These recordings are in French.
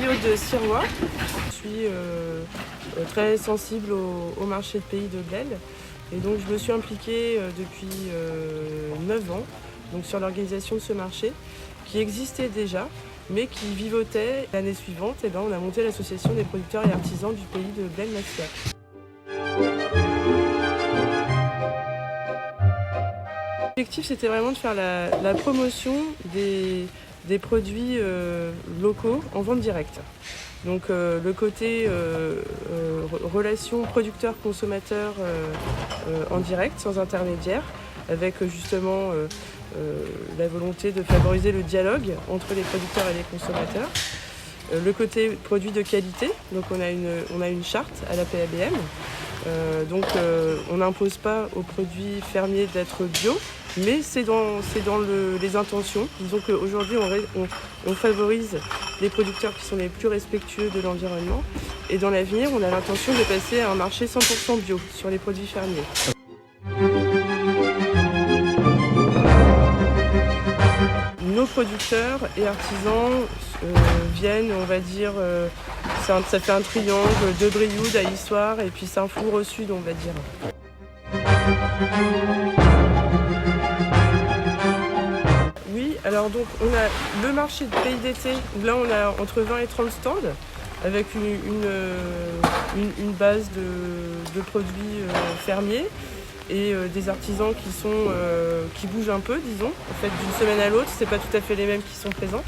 Rio de Sirois. Je suis très sensible au marché de pays de Blel. Et donc je me suis impliquée depuis 9 ans donc, sur l'organisation de ce marché qui existait déjà, mais qui vivotait. L'année suivante, on a monté l'association des producteurs et artisans du pays de Blel-Massillac. L'objectif, c'était vraiment de faire la promotion des produits locaux en vente directe. Donc le côté relation producteur-consommateur en direct, sans intermédiaire, avec justement la volonté de favoriser le dialogue entre les producteurs et les consommateurs. Le côté produit de qualité, donc on a une charte à la PABM. On n'impose pas aux produits fermiers d'être bio, mais c'est dans les intentions. Disons qu'aujourd'hui, on favorise les producteurs qui sont les plus respectueux de l'environnement. Et dans l'avenir, on a l'intention de passer à un marché 100% bio sur les produits fermiers. Nos producteurs et artisans viennent, on va dire, ça fait un triangle de Brioude à Issoire et puis Saint-Flour au sud, on va dire. Oui, alors donc on a le marché de pays d'été où là on a entre 20 et 30 stands avec une base de produits fermiers. Et des artisans qui bougent un peu, disons. En fait, d'une semaine à l'autre, c'est pas tout à fait les mêmes qui sont présents.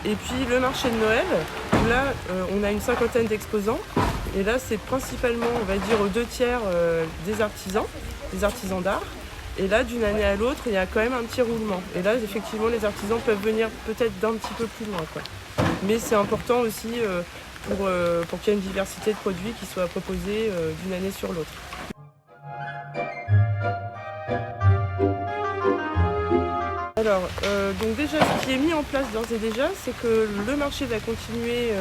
Et puis le marché de Noël, où là, on a une cinquantaine d'exposants. Et là, c'est principalement, on va dire, aux 2/3 des artisans d'art. Et là, d'une année à l'autre, il y a quand même un petit roulement. Et là, effectivement, les artisans peuvent venir peut-être d'un petit peu plus loin, quoi. Mais c'est important aussi pour qu'il y ait une diversité de produits qui soient proposés d'une année sur l'autre. Alors, donc déjà, ce qui est mis en place d'ores et déjà, c'est que le marché va continuer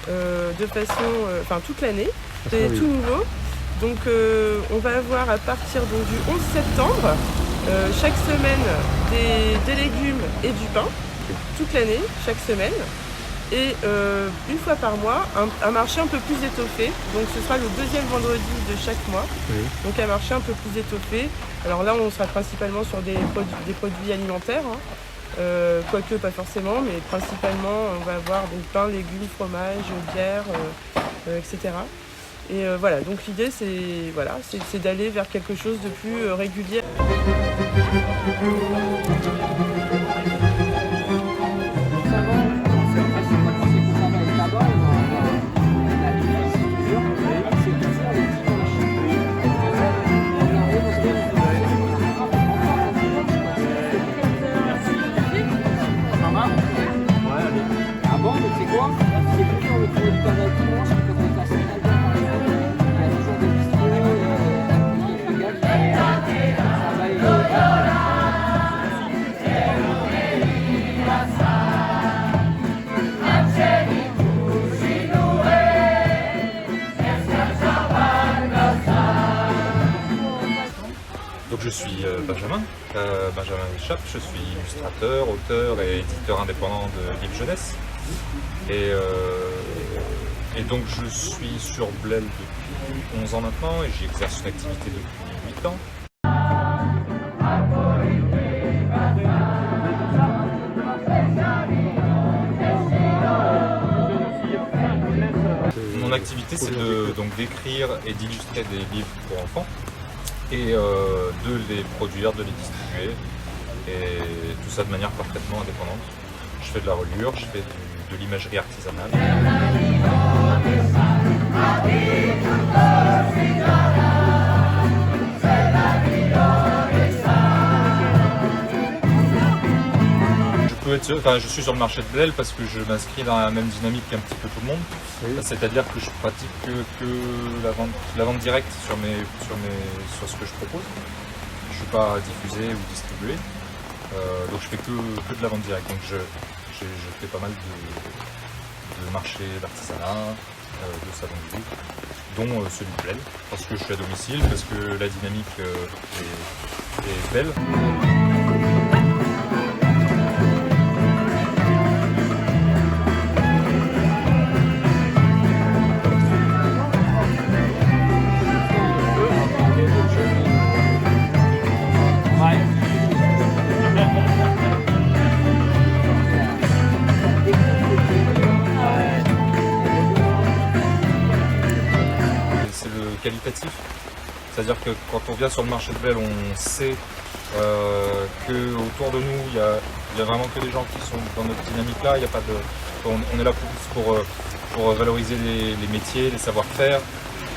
de façon, toute l'année. C'est tout nouveau. Donc, on va avoir à partir donc, du 11 septembre, chaque semaine, des légumes et du pain, toute l'année, chaque semaine. Et une fois par mois, un marché un peu plus étoffé. Donc ce sera le deuxième vendredi de chaque mois. Oui. Donc un marché un peu plus étoffé. Alors là, on sera principalement sur des produits alimentaires. Quoique pas forcément, mais principalement, on va avoir donc, pain, légumes, fromage, bière, etc. Et voilà, donc l'idée, c'est d'aller vers quelque chose de plus régulier. Donc je suis Benjamin Chappe, je suis illustrateur, auteur et éditeur indépendant de livres jeunesse. Et donc je suis sur Blel depuis 11 ans maintenant et j'y exerce une activité depuis 8 ans. Mon activité c'est d'écrire et d'illustrer des livres pour enfants. Et de les produire, de les distribuer, et tout ça de manière parfaitement indépendante. Je fais de la reliure, je fais de l'imagerie artisanale. Je suis sur le marché de Blel parce que je m'inscris dans la même dynamique qu'un petit peu tout le monde. Oui. C'est-à-dire que je pratique que la vente directe sur ce que je propose. Je ne suis pas diffusé ou distribué. Donc je fais que de la vente directe. Donc je fais pas mal de marchés d'artisanat, de salons de livres, dont celui de Blel, parce que je suis à domicile, parce que la dynamique est belle. qualitatif. C'est-à-dire que quand on vient sur le marché de Belle, on sait qu'autour de nous, il y a vraiment que des gens qui sont dans notre dynamique-là. Il y a pas de, on est là pour valoriser les métiers, les savoir-faire.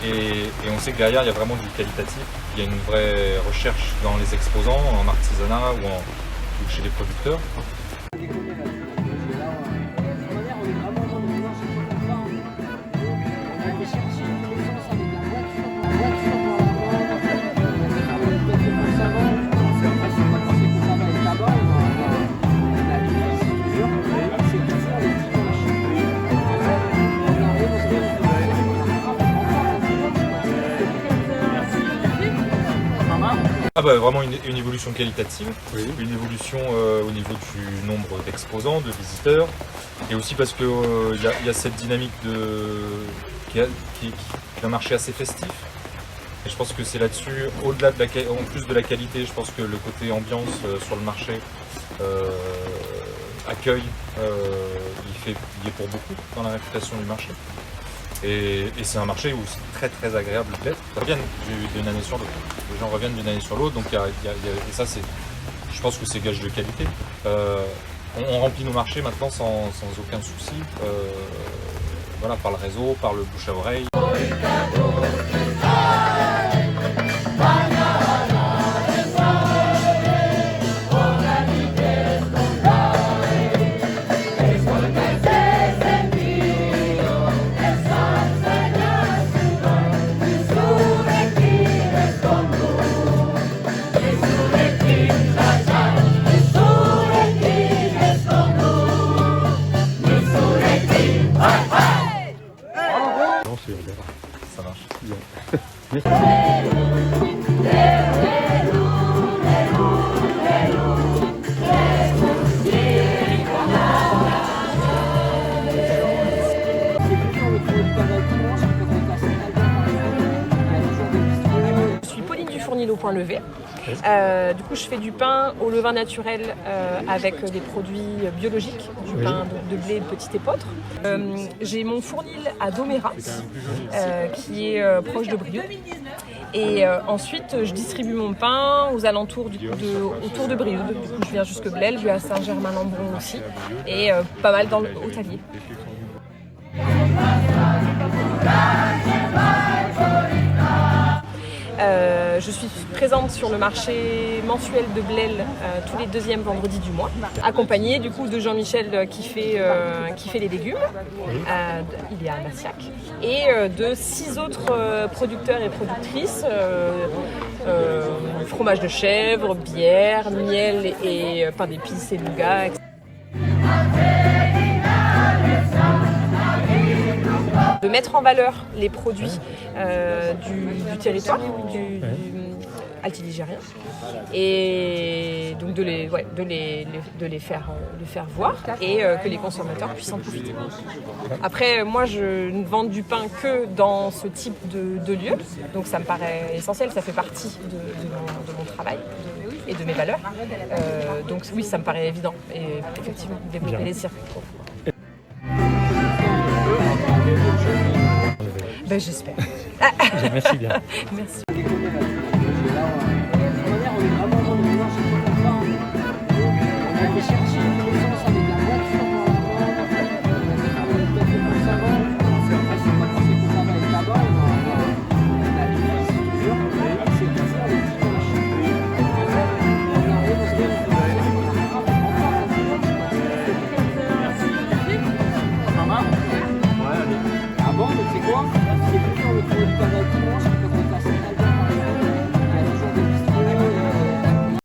Et on sait que derrière, il y a vraiment du qualitatif. Il y a une vraie recherche dans les exposants, en artisanat ou chez les producteurs. Ah bah, vraiment une évolution qualitative, oui. Une évolution au niveau du nombre d'exposants, de visiteurs, et aussi parce que y a cette dynamique qui est un marché assez festif. Et je pense que c'est là-dessus, au-delà en plus de la qualité, je pense que le côté ambiance sur le marché, accueil, il est pour beaucoup dans la réputation du marché. Et c'est un marché où c'est très très agréable d'être. Ils reviennent d'une année sur l'autre. Les gens reviennent d'une année sur l'autre, donc et ça, je pense que c'est gage de qualité. On remplit nos marchés maintenant sans aucun souci, voilà, par le réseau, par le bouche à oreille. Ça marche. Merci. Je suis Pauline du Fournil au Point Levé. Du coup, je fais du pain au levain naturel avec des produits biologiques, du pain de blé de petit épeautre. J'ai mon fournil à Domérat, qui est proche de Brioude. Et ensuite, je distribue mon pain aux alentours autour de Brioude. Du coup, je viens jusque Blel, je vais à Saint-Germain-Lambron aussi, et pas mal dans le Haut-Allier. Je suis présente sur le marché mensuel de Blel tous les deuxièmes vendredis du mois, accompagnée du coup de Jean-Michel qui fait les légumes, il est à Massiac, et de 6 autres producteurs et productrices, fromage de chèvre, bière, miel et pain d'épices et nougat, etc. De mettre en valeur les produits du territoire, du altiligérien, et donc de les faire voir et que les consommateurs puissent en profiter. Après, moi, je ne vends du pain que dans ce type de lieu, donc ça me paraît essentiel, ça fait partie de mon travail et de mes valeurs. Donc oui, ça me paraît évident, et effectivement, développer les circuits. Ben, j'espère. Merci bien. Merci.